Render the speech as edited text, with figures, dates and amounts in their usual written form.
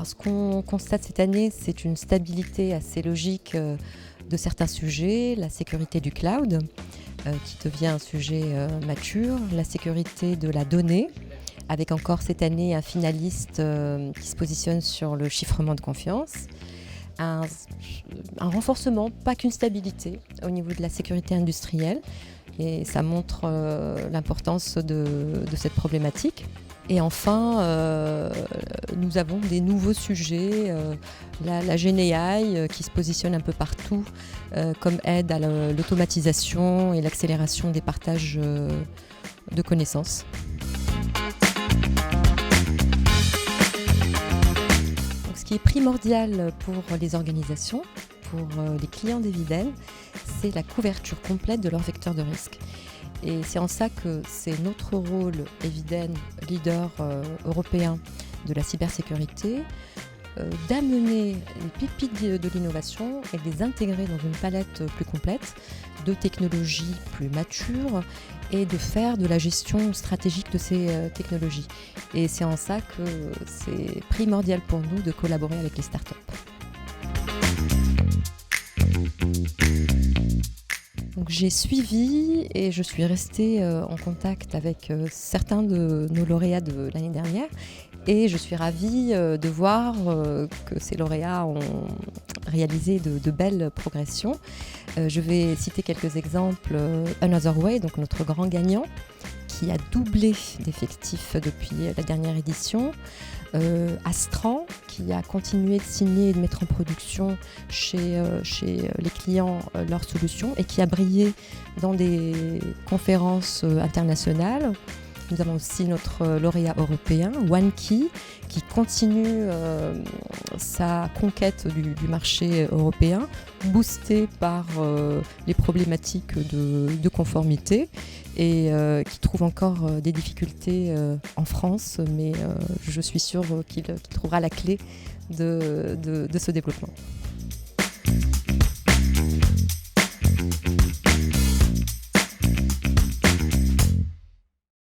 Alors, ce qu'on constate cette année, c'est une stabilité assez logique de certains sujets, la sécurité du cloud, qui devient un sujet mature, la sécurité de la donnée, avec encore cette année un finaliste qui se positionne sur le chiffrement de confiance, un renforcement, pas qu'une stabilité au niveau de la sécurité industrielle, et ça montre l'importance de cette problématique. Et enfin, nous avons des nouveaux sujets, la GenAI qui se positionne un peu partout comme aide à l'automatisation et l'accélération des partages de connaissances. Donc, ce qui est primordial pour les organisations, pour les clients d'Eviden, c'est la couverture complète de leur vecteur de risque. Et c'est en ça que c'est notre rôle, Eviden, leader européen de la cybersécurité, d'amener les pépites de l'innovation et de les intégrer dans une palette plus complète de technologies plus matures et de faire de la gestion stratégique de ces technologies. Et c'est en ça que c'est primordial pour nous de collaborer avec les startups. Donc, j'ai suivi et je suis restée en contact avec certains de nos lauréats de l'année dernière et je suis ravie de voir que ces lauréats ont réalisé de belles progressions. Je vais citer quelques exemples. Another Way, donc notre grand gagnant, qui a doublé d'effectifs depuis la dernière édition. Astran, qui a continué de signer et de mettre en production chez les clients leurs solutions et qui a brillé dans des conférences internationales. Nous avons aussi notre lauréat européen, OneKey, qui continue sa conquête du marché européen, boosté par les problématiques de conformité et qui trouve encore des difficultés en France, mais je suis sûre qu'il trouvera la clé de ce développement.